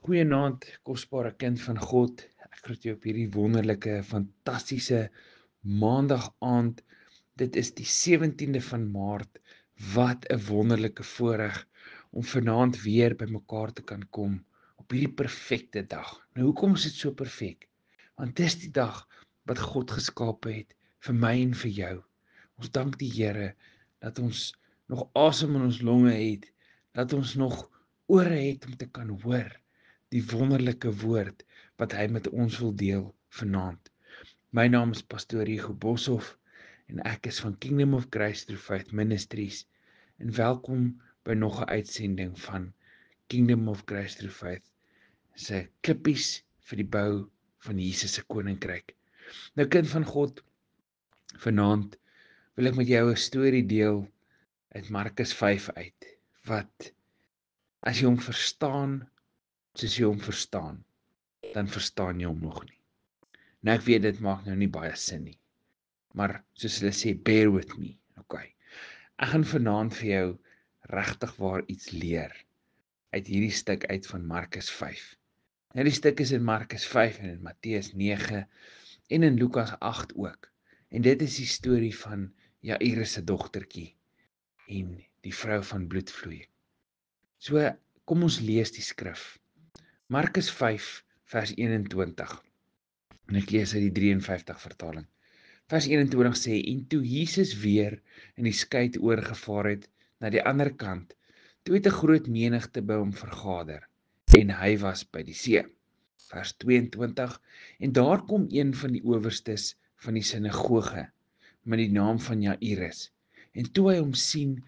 Goeienaand, kosbare kind van God. Ek groet jou op hierdie wonderlike, fantastiese maandag aand. Dit is die 17de van Maart. Wat 'n wonderlike voorreg om vanaand weer bymekaar te kan kom op hierdie perfekte dag. Nou hoekom is dit so perfek? Want dis die dag wat God geskape het vir my en vir jou. Ons dank die Here dat ons nog asem in ons longe het, dat ons nog ore het om te kan hoor die wonderlike woord wat hy met ons wil deel vanaand. My naam is Pastoor Hugo Boshoff en ek is van Kingdom of Grace Through Faith Ministries en welkom by nog 'n uitsending van Kingdom of Grace Through Faith se klippies vir die bou van Jesus se koninkryk. Nou kind van God, vanaand wil ek met jou 'n storie deel uit Markus 5 uit wat as jy hom verstaan soos jy hom verstaan, dan verstaan jy hom nog nie. Nou ek weet dit maak nou nie baie sin nie. Maar soos hulle sê, bear with me. Okay. Ek gaan vanaand vir jou regtig waar iets leer uit hierdie stuk uit van Markus 5. Nou die stuk is in Markus 5 en in Matteus 9 en in Lukas 8 ook. En dit is die storie van Jairus se dogtertjie en die vrou van bloedvloei. So kom ons lees die skrif. Markus 5 vers 21. En ek lees uit die 53 vertaling. Vers 21 sê, en toe Jesus weer in die skei oorgevaar het na die ander kant, toe het 'n groot menigte by hom vergader, en hy was by die see. Vers 22, en daar kom een van die owerstes van die sinagoge, met die naam van Jairus, en toe hy hom sien,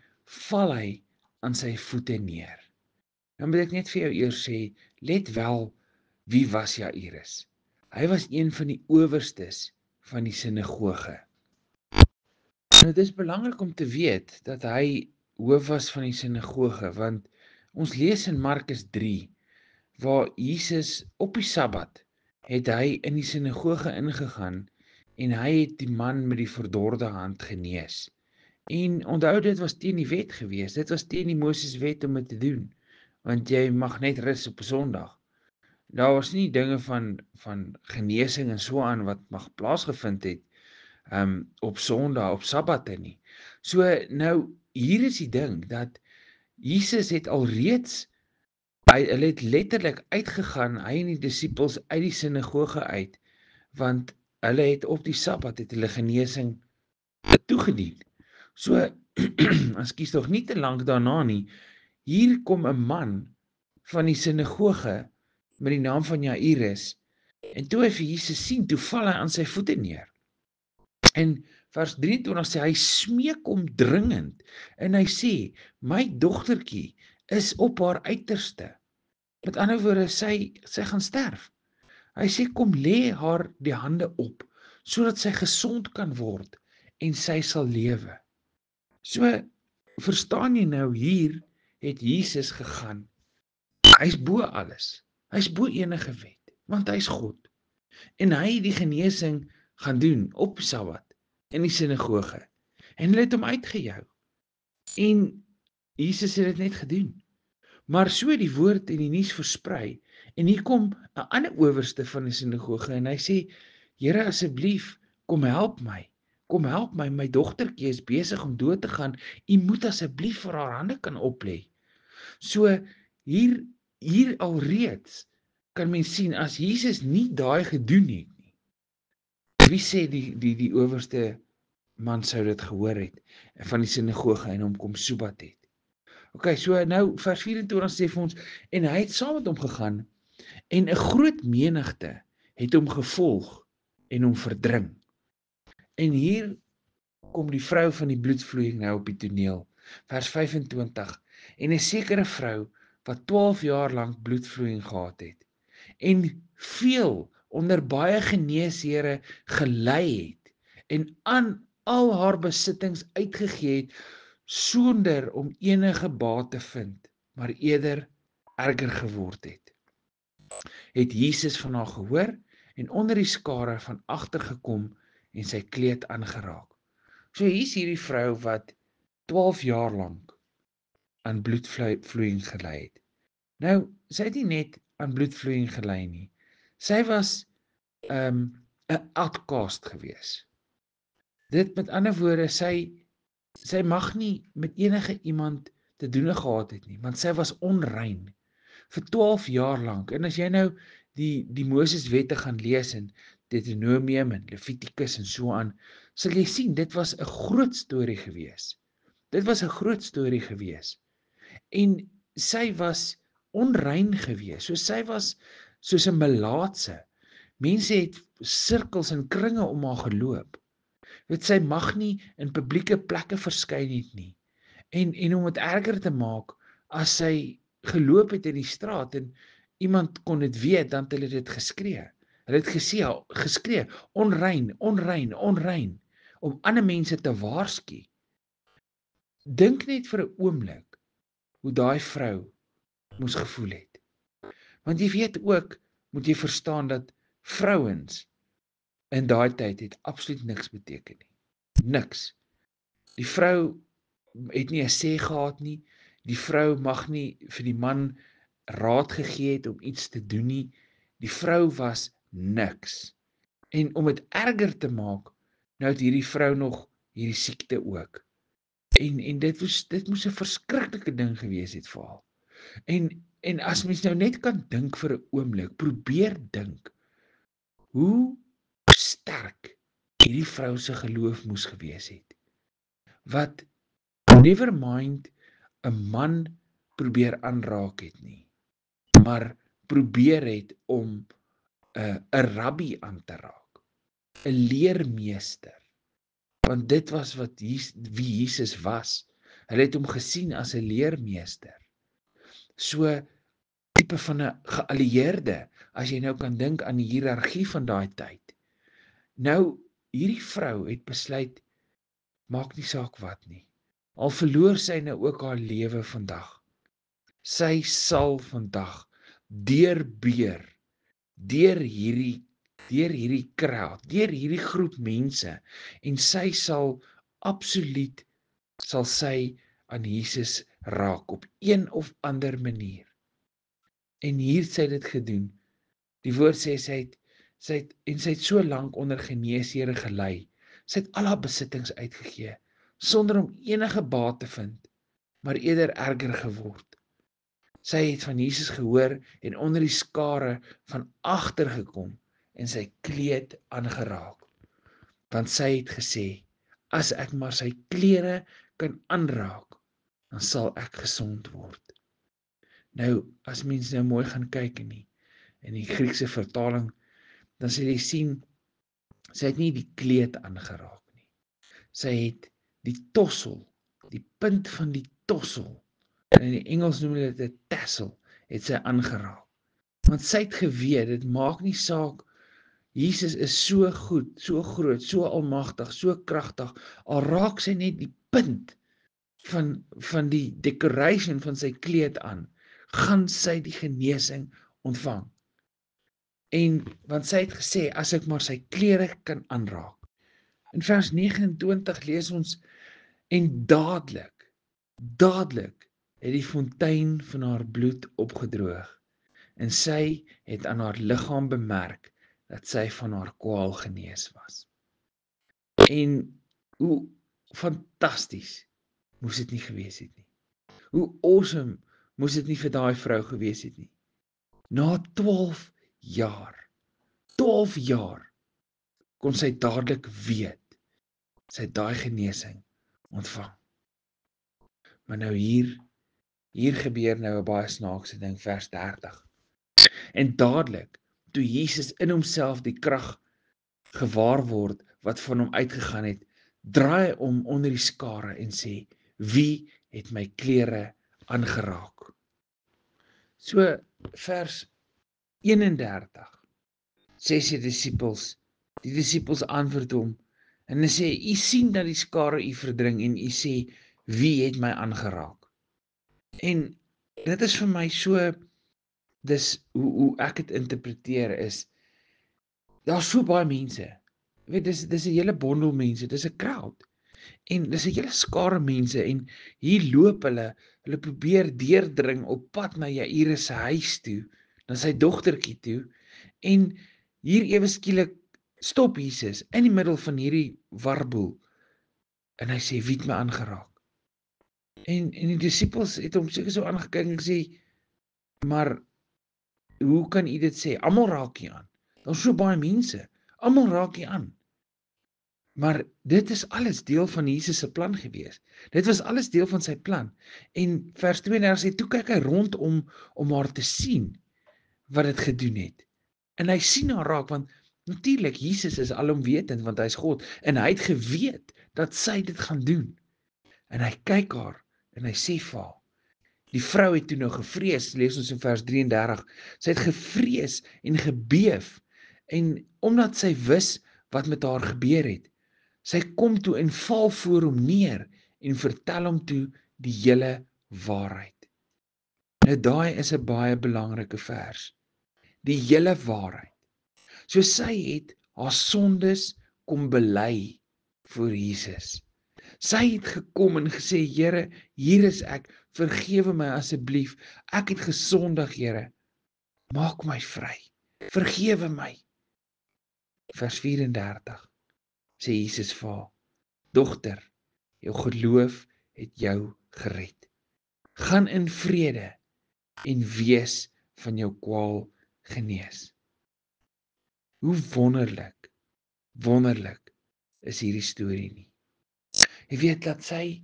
val hy aan sy voete neer. Nou moet ek net vir jou eers sê, let wel, wie was Jairus? Hy was een van die owerstes van die sinagoge. Nou dit is belangrik om te weet dat hy hoof was van die sinagoge, want ons lees in Markus 3 waar Jesus op die Sabbat het hy in die sinagoge ingegaan en hy het die man met die verdorde hand genees. En onthou dit was teen die wet gewees. Dit was teen die Moses wet om dit te doen, want jy mag net rus op 'n Sondag. Daar was nie dinge van genesing en so aan wat mag plaasgevind het op Sondag, op Sabbatte nie. So nou hier is die ding dat Jesus het alreeds hulle het letterlik uitgegaan, hy en die disippels uit die sinagoge uit, want hulle het op die Sabbat het hulle genesing toegedien. So ekskuus tog nie te lank daarna nie. Hier kom 'n man van die sinagoge met die naam van Jairus en toe hy vir Jesus sien, toe val hy aan sy voete neer. En vers 23 sê hy smeek hom dringend en hy sê my dogtertjie is op haar uiterste. Met ander woorde sy gaan sterf. Hy sê kom lê haar die hande op sodat sy gesond kan word en sy sal lewe. So verstaan jy nou hier het Jesus gegaan. Hy's bo alles. Hy's bo enige wet want hy's God. En hy het die genesing gaan doen op Sabbat in die sinagoge. En hulle het hom uitgejou. En Jesus het dit net gedoen. Maar so die woord en die nuus versprei en hier kom 'n ander owerste van die sinagoge en hy sê: "Here asseblief, kom help my. Kom help my, my dogtertjie is besig om dood te gaan. U moet asseblief vir haar hande kan oplê." So hier alreeds kan mens sien as Jesus nie daai gedoen het nie. Wie sê die owerste man sou dit gehoor het van die sinagoge en hom kom soebat het. Okay, so nou vers 24 sê vir ons en hy het saam met hom gegaan en 'n groot menigte het hom gevolg en hom verdring. En hier kom die vrou van die bloedvloeiing nou op die toneel. Vers 25 en 'n sekere vrou wat 12 jaar lank bloedvloeiing gehad het en veel onder baie geneeshere gelei het en aan al haar besittings uitgegee het sonder om enige baat te vind, maar eerder erger geword het Jesus van haar gehoor en onder die skare van agter gekom en sy kleed aangeraak. So hier's hierdie vrou wat 12 jaar lank aan bloedvloeiing gelei het. Nou, sy het nie net aan bloedvloeiing gelei nie. Sy was 'n outcast gewees. Dit met ander woorde, sy mag nie met enige iemand te doen gehad het nie, want sy was onrein vir 12 jaar lank. En as jy nou die Moseswette gaan lees in Deuteronomium en Levitikus en so aan, sal jy sien dit was 'n groot storie gewees. Dit was 'n groot storie gewees. En sy was onrein gewees. So sy was soos 'n melaatse. Mense het sirkels en kringe om haar geloop. Sy mag nie in publieke plekke verskyn het nie. En om dit erger te maak, as sy geloop het in die straat en iemand kon dit weet, dan het hulle dit geskree. Hulle het geskree, onrein, onrein, onrein, om ander mense te waarsku. Dink net vir 'n oomblik hoe daai vrou moes gevoel het. Want jy weet ook, moet jy verstaan dat vrouens in daai tyd het absoluut niks beteken nie. Niks. Die vrou het nie 'n sê gehad nie. Die vrou mag nie vir die man raad gegee het om iets te doen nie. Die vrou was niks. En om dit erger te maak, nou het hierdie vrou nog hierdie siekte ook. En dit moes 'n verskriklike ding gewees het vir haar. En as mens nou net kan dink vir 'n oomblik, probeer dink hoe sterk hierdie vrou se geloof moes gewees het. Wat never mind 'n man probeer aanraak het nie, maar probeer het om 'n rabbi aan te raak, 'n leermeester. Want dit was wie Jesus was. Hulle het hom gesien as 'n leermeester. So tipe van 'n geallieerde, as jy nou kan dink aan die hiërargie van daai tyd. Nou, hierdie vrou het besluit, maak nie saak wat nie. Al verloor sy nou ook haar lewe vandag. Sy sal vandag deurbeur, deur hierdie crowd, deur hierdie groep mense, en sy sal absoluut, sal sy aan Jesus raak op een of ander manier. En hier het sy dit gedoen. Die woord sê sy het so lank onder geneeshere gelei. Sy het al haar besittings uitgegee, sonder om enige baat te vind, maar eerder erger geword. Sy het van Jesus gehoor en onder die skare van agter gekom en sy kleed aangeraak. Want sy het gesê, as ek maar sy klere kan aanraak, dan sal ek gesond word. Nou, as mens nou mooi gaan kyk in die Griekse vertaling, dan sal jy sien, sy het nie die kleed aangeraak nie. Sy het die tossel, die punt van die tossel, en in die Engels noem hulle dit 'n tassel, het sy aangeraak. Want sy het geweet, dit maak nie saak, Jesus is so goed, so groot, so almagtig, so kragtig, al raak sy net die punt van die decoration van sy kleed aan, gaan sy die genesing ontvang. En want sy het gesê, as ek maar sy klere kan aanraak. In vers 29 lees ons, en dadelik het die fontein van haar bloed opgedroog, en sy het aan haar liggaam bemerk dat sy van haar kwaal genees was. En hoe fantasties moes dit nie gewees het nie. Hoe awesome moes dit nie vir daai vrou gewees het nie. Na 12 jaar, kon sy dadelik weet, sy het daai genesing ontvang. Maar nou hier gebeur nou 'n baie snaakse ding, vers 30. En dadelik, toe Jesus in homself die krag gewaar word, wat van hom uitgegaan het, draai hy om onder die skare en sê, wie het my klere aangeraak? So, vers 31, sê die disippels antwoord hom, en hy sê, u sien dat die skare u verdring, en u sê, wie het my aangeraak? En dit is vir my so, dis hoe ek dit interpreteer is, daar's so baie mense, weet, dis 'n hele bondel mense, dis 'n crowd, en dis 'n hele skare mense, en hier loop hulle probeer deurdring op pad na Jairus se huis toe, na sy dogtertjie toe, en hier ewe skielik stop Jesus in die middel van hierdie warboel, en hy sê, wie het my aangeraak? En die disippels het hom seker so aangekyk en gesê, maar hoe kan u dit sê? Almal raak hier aan. Daar's so baie mense, almal raak hier aan. Maar dit is alles deel van Jesus se plan gewees. Dit was alles deel van sy plan. En vers 32 sê, toe kyk hy rondom om haar te sien wat dit gedoen het. En hy sien haar raak, want natuurlik, Jesus is alomwetend, want hy is God, en hy het geweet dat sy dit gaan doen. En hy kyk haar, en hy sê vir haar, die vrou het toe nou gevrees, lees ons in vers 33, sy het gevrees en gebeef, en omdat sy wis wat met haar gebeur het, sy kom toe en val voor hom neer, en vertel hom toe die hele waarheid. Nou daai is 'n baie belangrike vers, die hele waarheid. So sy het haar sondes kom bely voor Jesus. Sy het gekom en gesê, Here, hier is ek, vergewe my asseblief, ek het gesondig, Here, maak my vry, vergewe my. Vers 34 sê Jesus vir haar, dogter, jou geloof het jou gered. Gaan in vrede en wees van jou kwaal genees. Hoe wonderlik, wonderlik is hierdie storie nie. Jy weet dat sy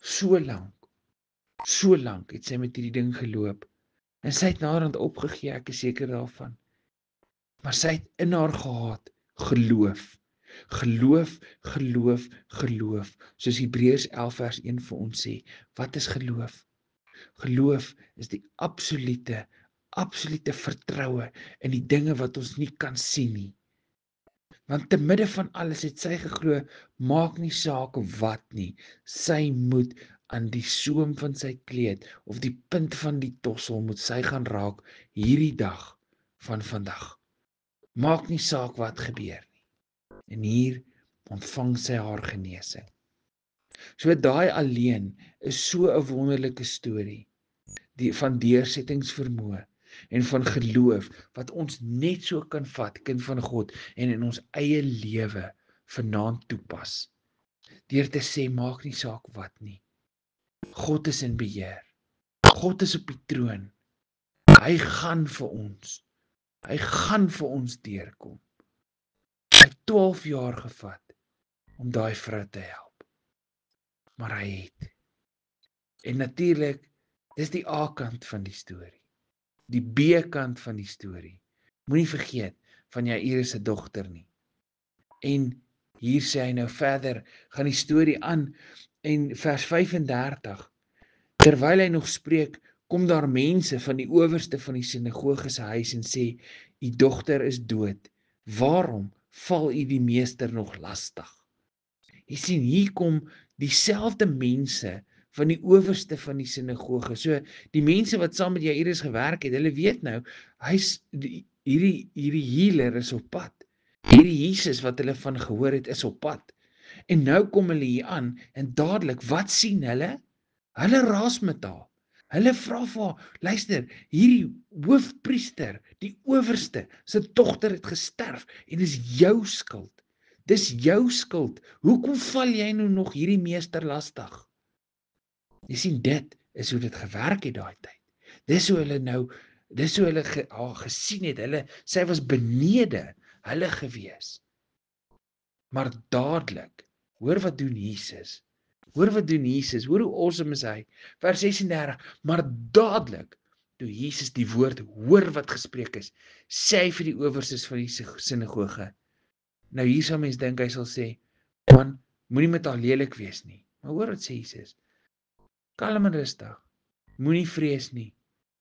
so lank het sy met hierdie ding geloop, en sy het naderhand opgegee, ek is seker daarvan. Maar sy het in haar gehad geloof. Geloof, geloof, geloof. Soos Hebreërs 11 vers 1 vir ons sê, wat is geloof? Geloof is die absolute vertroue in die dinge wat ons nie kan sien nie. Want te midde van alles het sy geglo, maak nie saak wat nie, sy moet aan die soem van sy kleed of die punt van die tossel moet sy gaan raak hierdie dag van vandag. Maak nie saak wat gebeur nie. En hier ontvang sy haar genesing. So daai alleen is so 'n wonderlike storie van deursettingsvermoë en van geloof wat ons net so kan vat, kind van God, en in ons eie lewe vanaand toepas. Deur te sê, maak nie saak wat nie. God is in beheer. God is op die troon. Hy gaan vir ons. Hy gaan vir ons deurkom. Hy het 12 jaar gevat om daai vrou te help. Maar hy het. En natuurlik, dis die A-kant van die storie. Die B-kant van die storie. Moenie vergeet van Jairus se dogter nie. En hier sê hy nou verder, gaan die storie aan en vers 35. Terwyl hy nog spreek, kom daar mense van die owerste van die sinagoge se huis en sê, u dogter is dood. Waarom val u die meester nog lastig? Jy sien, hier kom dieselfde mense van die owerste van die sinagoge. So die mense wat saam met Jairus gewerk het, hulle weet nou, hierdie healer is op pad. Hierdie Jesus wat hulle van gehoor het, is op pad. En nou kom hulle hier aan en dadelik, wat sien hulle? Hulle raas met haar. Hulle vra vir haar, luister, hierdie hoofpriester, die owerste, sy dogter het gesterf en dis jou skuld. Dis jou skuld. Hoekom val jy nou nog hierdie meester lastig? Jy sien, dit is hoe dit gewerk het daai tyd. Dis hoe hulle gesien het. Sy was benede hulle gewees. Maar dadelik, hoor wat doen Jesus? Hoor hoe awesome is hy? Vers 36, maar dadelik, toe Jesus die woord hoor wat gespreek is, sê hy vir die owerstes van die sinagoge. Nou hier sal mens dink, hy sal sê, man, moenie met haar lelik wees nie. Maar hoor wat sê Jesus? Kalm en rustig, moenie vrees nie,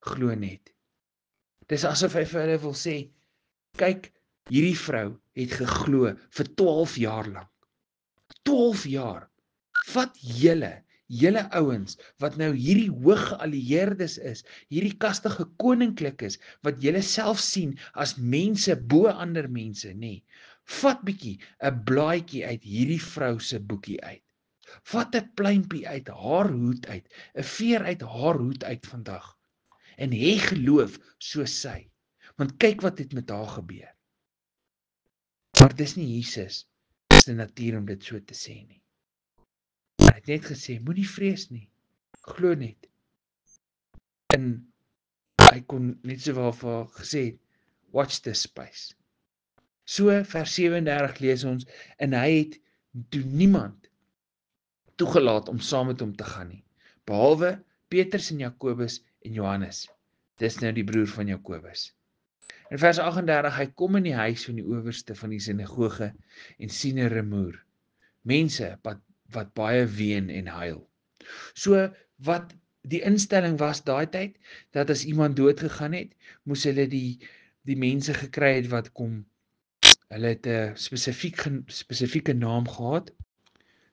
glo net. Dis asof hy vir hulle wil sê, kyk, hierdie vrou het geglo vir 12 jaar lank. 12 jaar. Vat julle ouens, wat nou hierdie hoog geallieerdes is, hierdie kastige koninklik is, wat julle self sien as mense bo ander mense, nee. Vat bietjie 'n blaadjie uit hierdie vrou se boekie uit. Vat 'n pluimpie uit haar hoed uit, 'n veer uit haar hoed uit vandag. en hê geloof soos sy. Want kyk wat het met haar gebeur. Maar dis nie Jesus se natuur om dit so te sê nie. Hy het net gesê, moenie vrees nie, glo net. En hy kon net sowel vir haar gesê het, watch this space. So vers 37 lees ons, en hy het toe niemand toegelaat om saam met hom te gaan nie, behalwe Petrus en Jakobus en Johannes. Dis nou die broer van Jakobus. In vers 38, hy kom in die huis van die owerste van die sinagoge en sien 'n rumoer. Mense wat baie ween en huil. So wat die instelling was daai tyd, dat as iemand dood gegaan het, moes hulle die mense gekry het wat kom. Hulle het 'n spesifieke naam gehad.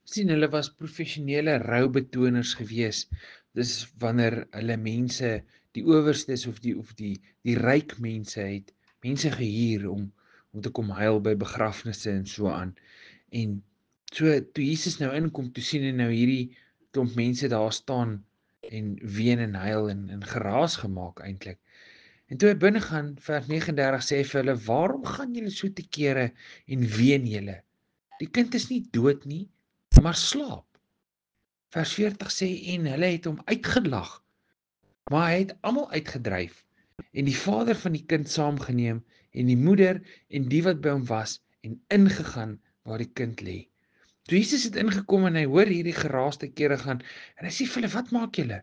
Sien, hulle was professionele roubetoners gewees. Dis wanneer hulle mense, die owerstes of die ryk mense het mense gehuur om te kom huil by begrafnisse en so aan. En so toe Jesus nou inkom, toe sien hy nou hierdie klomp mense daar staan en ween en huil en geraas gemaak eintlik. En toe hy binne gaan, vers 39 sê hy vir hulle, waarom gaan julle so te kere en ween julle? Die kind is nie dood nie, maar slaap. Vers 40 sê, en hulle het hom uitgelag, maar hy het almal uitgedryf en die vader van die kind saamgeneem en die moeder en die wat by hom was en ingegaan waar die kind lê. Toe Jesus het ingekom en hy hoor hierdie geraaste kere gaan en hy sê vir hulle, wat maak julle?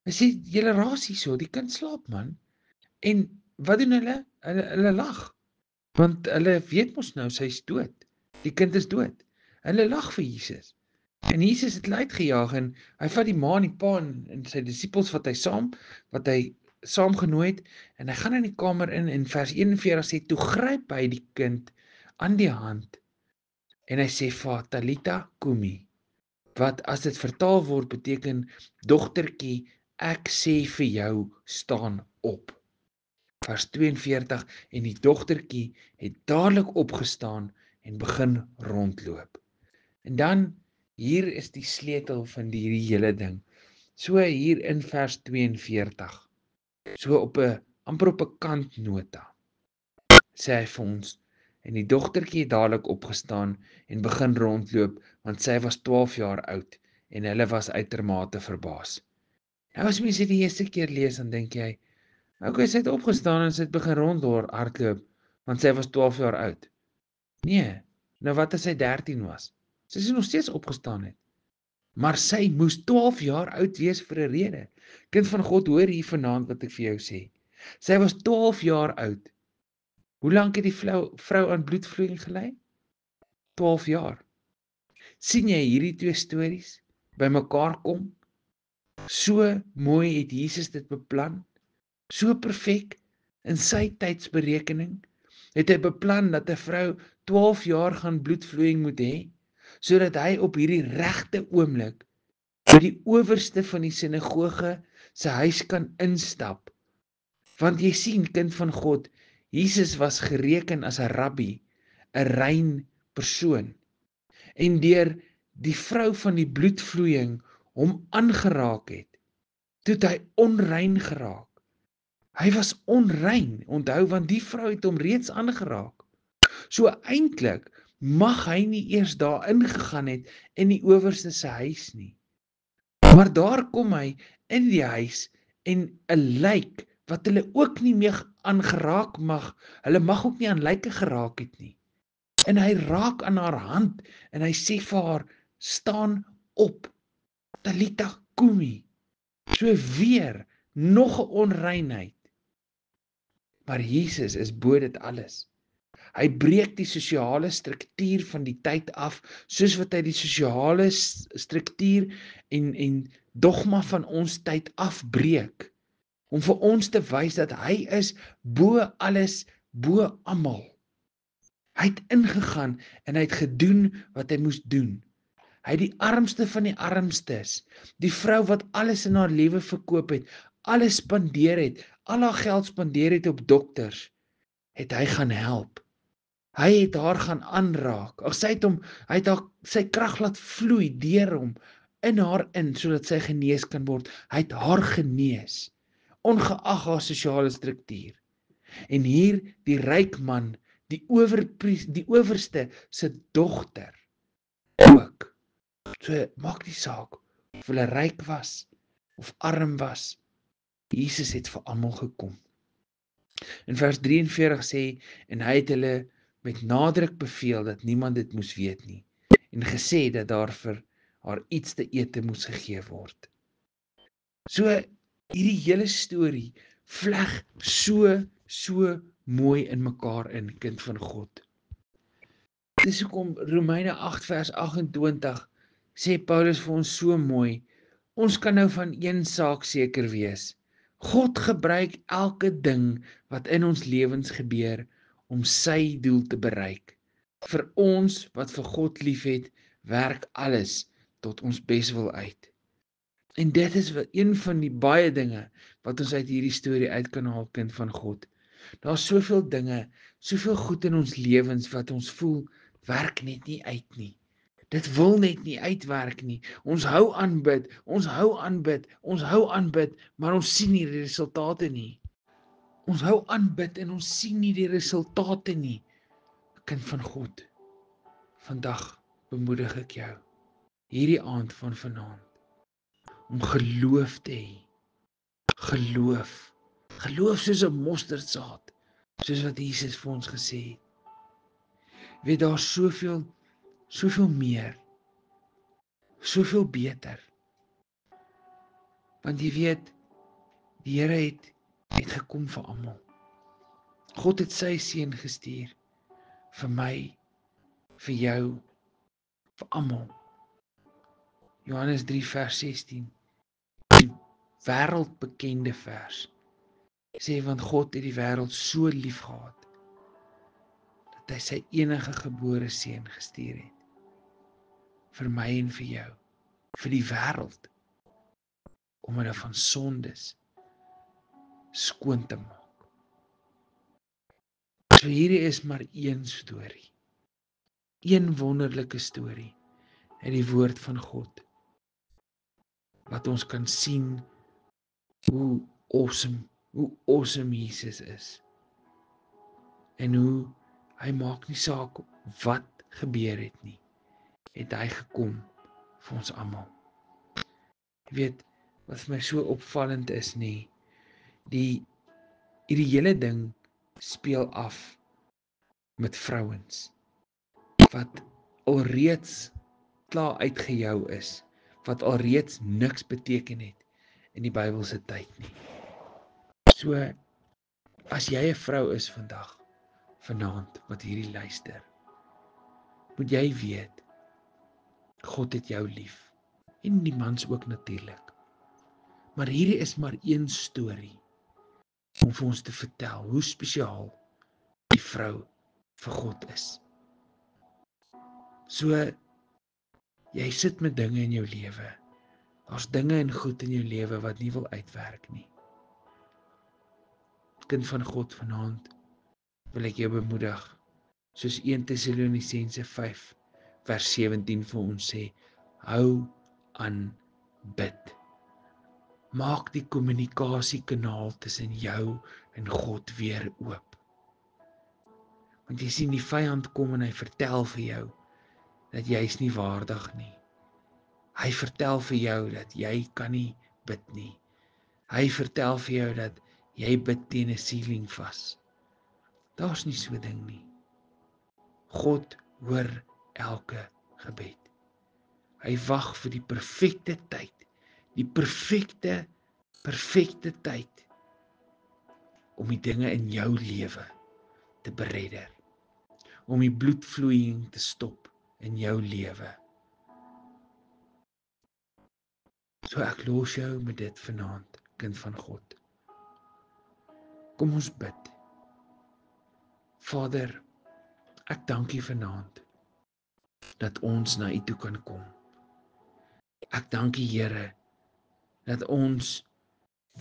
Hy sê, julle raas hierso, die kind slaap man. En wat doen hulle? Hulle lag. Want hulle weet mos nou, sy's dood. Die kind is dood. Hulle lag vir Jesus. En Jesus het hulle uitgejaag en hy vat die ma en die pa en sy disippels wat hy saamgenooi het en hy gaan in die kamer in vers 41 sê, toe gryp hy die kind aan die hand en hy sê, vir Talita kumi, wat as dit vertaal word beteken, dogtertjie, ek sê vir jou, staan op. Vers 42, en die dogtertjie het dadelik opgestaan en begin rondloop. En dan, hier is die sleutel van hierdie hele ding. So hier in vers 42, so amper op 'n kantnota, sê hy vir ons, en die dogtertjie het dadelik opgestaan en begin rondloop, want sy was 12 jaar oud, en hulle was uitermate verbaas. Nou as mense die eerste keer lees, dan dink jy, okay, sy het opgestaan en sy het begin hardloop, want sy was 12 jaar oud. Nee, nou wat as sy 13 was? Sy is nog steeds opgestaan het. Maar sy moes 12 jaar oud wees vir 'n rede. Kind van God, hoor hier vanaand wat ek vir jou sê. Sy was 12 jaar oud. Hoe lank het die vrou aan bloedvloeiing gely? 12 jaar. Sien jy hierdie twee stories bymekaar kom? So mooi het Jesus dit beplan. So perfek in sy tydsberekening het hy beplan dat 'n vrou 12 jaar gaan bloedvloeiing moet hê, sodat hy op hierdie regte oomblik by die owerste van die sinagoge se huis kan instap. Want jy sien, kind van God, Jesus was gereken as 'n rabbi, 'n rein persoon. En deur die vrou van die bloedvloeiing hom aangeraak het, toe het hy onrein geraak. Hy was onrein, onthou, want die vrou het hom reeds aangeraak. So eintlik mag hy nie eers daar ingegaan het in die owerste se huis nie. Maar daar kom hy in die huis en 'n lijk wat hulle ook nie meer aangeraak mag, hulle mag ook nie aan lyke geraak het nie. En hy raak aan haar hand en hy sê vir haar, staan op, Talita kumi. So weer nog 'n onreinheid. Maar Jesus is bo dit alles. Hy breek die sosiale struktuur van die tyd af, soos wat hy die sosiale struktuur en dogma van ons tyd afbreek, om vir ons te wys dat hy is bo alles, bo almal. Hy het ingegaan en hy het gedoen wat hy moes doen. Hy het die armste van die armstes, die vrou wat alles in haar lewe verkoop het, alles spandeer het, al haar geld spandeer het op dokters, het hy gaan help. Hy het haar gaan aanraak. Hy het sy krag laat vloei deur hom in haar sodat sy genees kan word. Hy het haar genees ongeag haar sosiale struktuur. En hier die ryk man, die owerste se dogter ook. So maak nie saak of hulle ryk was of arm was. Jesus het vir almal gekom. In vers 43 sê, en hy het hulle met nadruk beveel dat niemand dit moes weet nie, en gesê dat daar vir haar iets te ete moes gegee word. So hierdie hele storie vleg so mooi in mekaar in, kind van God. Dis hoekom Romeine 8 vers 28 sê Paulus vir ons so mooi, ons kan nou van een saak seker wees. God gebruik elke ding wat in ons lewens gebeur om sy doel te bereik. Vir ons wat vir God liefhet, werk alles tot ons beswil uit. En dit is een van die baie dinge wat ons uit hierdie storie uit kan haal, kind van God. Daar's soveel dinge, soveel goed in ons lewens wat ons voel werk net nie uit nie. Dit wil net nie uitwerk nie. Ons hou aan bid, maar ons sien nie die resultate nie. Ons hou aan bid en ons sien nie die resultate nie. Kind van God, vandag bemoedig ek jou, hierdie aand van vanaand, om geloof te hê. Geloof soos 'n mosterdsaad, soos wat Jesus vir ons gesê het. Weet daar's soveel meer, soveel beter. Want jy weet, die Here het gekom vir almal. God het sy seun gestuur vir my, vir jou, vir almal. Johannes 3 vers 16. Die wêreldbekende vers sê, want God het die wêreld so lief gehad dat hy sy enige gebore seun gestuur het vir my en vir jou, vir die wêreld, om hulle van sondes skoon te maak. So hierdie is maar een storie, een wonderlike storie uit die woord van God, wat ons kan sien hoe awesome Jesus is, en hoe hy maak nie saak wat gebeur het nie, het hy gekom vir ons almal. Jy weet, wat vir my so opvallend is nie, hierdie hele ding speel af met vrouens, wat alreeds klaar uitgejou is, wat alreeds niks beteken het in die Bybelse tyd nie. So, as jy 'n vrou is vanaand, wat hierdie luister, moet jy weet, God het jou lief, en die mans ook natuurlik. Maar hierdie is maar een storie, om vir ons te vertel hoe spesiaal die vrou vir God is. So, jy sit met dinge in jou lewe, daar's dinge en goed in jou lewe wat nie wil uitwerk nie. Kind van God, vanaand wil ek jou bemoedig, soos 1 Tessalonisense 5 vers 17 vir ons sê, hou aan bid. Maak die kommunikasiekanaal tussen jou en God weer oop. Want jy sien, die vyand kom en hy vertel vir jou dat jy is nie waardig nie. Hy vertel vir jou dat jy kan nie bid nie. Hy vertel vir jou dat jy bid teen 'n ceiling vas. Daar's nie so 'n ding nie. God hoor elke gebed. Hy wag vir die perfekte tyd, die perfekte tyd om die dinge in jou lewe te beredder, om die bloedvloeiing te stop in jou lewe. So ek los jou met dit vanaand, kind van God. Kom ons bid. Vader, ek dank U vanaand dat ons na U toe kan kom. Ek dank U, Here, dat ons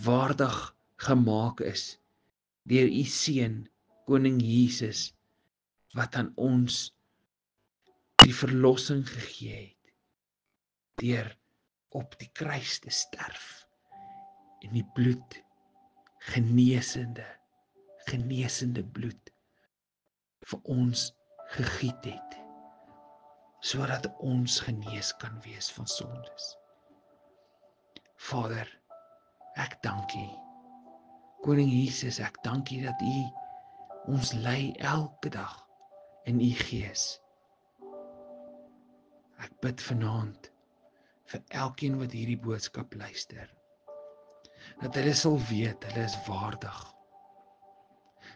waardig gemaak is deur U seun, Koning Jesus, wat aan ons die verlossing gegee het deur op die kruis te sterf en die bloed genesende bloed vir ons gegiet het, sodat ons genees kan wees van sondes. Vader, ek dank U. Koning Jesus, ek dank U dat U ons lei elke dag in U Gees. Ek bid vanaand vir elkeen wat hierdie boodskap luister, dat hulle sal weet, hulle is waardig.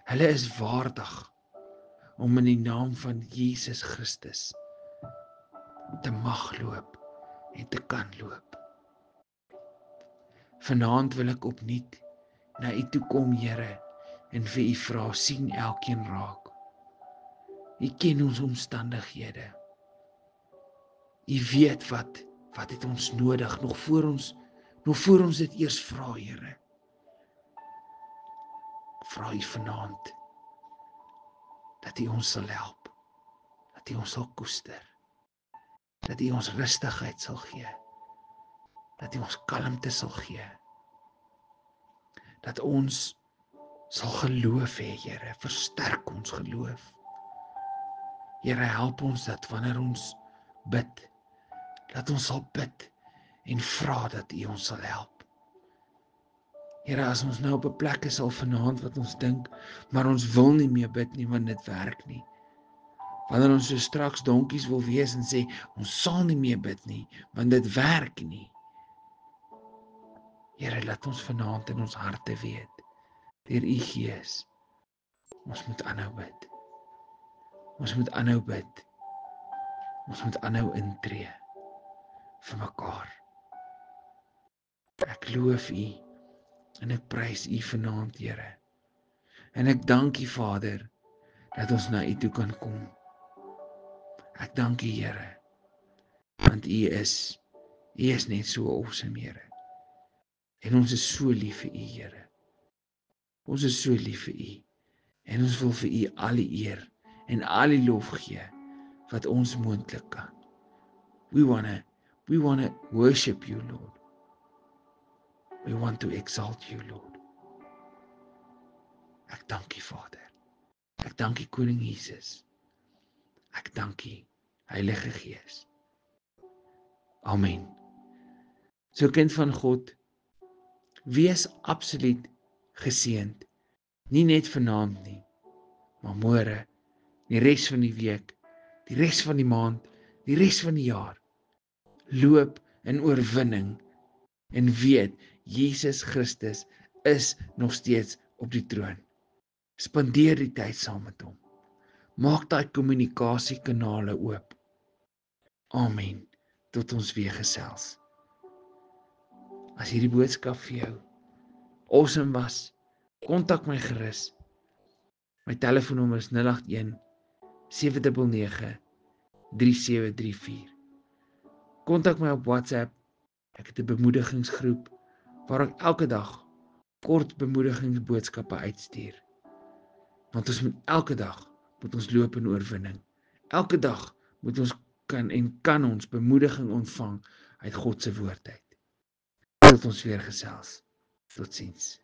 Hulle is waardig om in die naam van Jesus Christus te mag loop en te kan loop. Vanaand wil ek opnuut na U toe kom, Here, en vir U vra, sien elkeen raak. U ken ons omstandighede. U weet wat het ons nodig, nog voor ons dit eers vra, Here. Vra U vanaand dat U ons sal help, dat U ons sal koester, dat U ons rustigheid sal gee, dat U ons kalmte sal gee, dat ons sal geloof hê, Here, versterk ons geloof. Here, help ons dat wanneer ons bid, dat ons sal bid en vra dat U ons sal help. Here, as ons nou op 'n plek is al vanaand wat ons dink, maar ons wil nie meer bid nie, want dit werk nie. Wanneer ons so straks donkies wil wees en sê, ons sal nie meer bid nie, want dit werk nie. Here, laat ons vanaand in ons harte weet, deur U Gees, ons moet aanhou bid. Ons moet aanhou bid. Ons moet aanhou intree vir mekaar. Ek loof U en ek prys U vanaand, Here. En ek dank U, Vader, dat ons na U toe kan kom. Ek dank U, Here, want U is net so awesome, Here. En ons is so lief vir U, Here. Ons is so lief vir U. En ons wil vir U al die eer en al die lof gee wat ons moontlik kan. We wanna worship You, Lord. We want to exalt You, Lord. Ek dank U, Vader. Ek dank U, Koning Jesus. Ek dank U, Heilige Gees. Amen. So kind van God, wees absoluut geseënd. Nie net vanaand nie, maar môre, die res van die week, die res van die maand, die res van die jaar. Loop in oorwinning en weet, Jesus Christus is nog steeds op die troon. Spandeer die tyd saam met hom. Maak daai kommunikasiekanale oop. Amen. Tot ons weer gesels. As hierdie boodskap vir jou awesome was, kontak my gerus. My telefoonnommer is 081 799 3734. Kontak my op WhatsApp. Ek het 'n bemoedigingsgroep waar ek elke dag kort bemoedigingsboodskappe uitstuur. Want ons moet elke dag loop in oorwinning. Elke dag moet ons kan ons bemoediging ontvang uit God se woord uit. Tot ons weer gesels. Totsiens.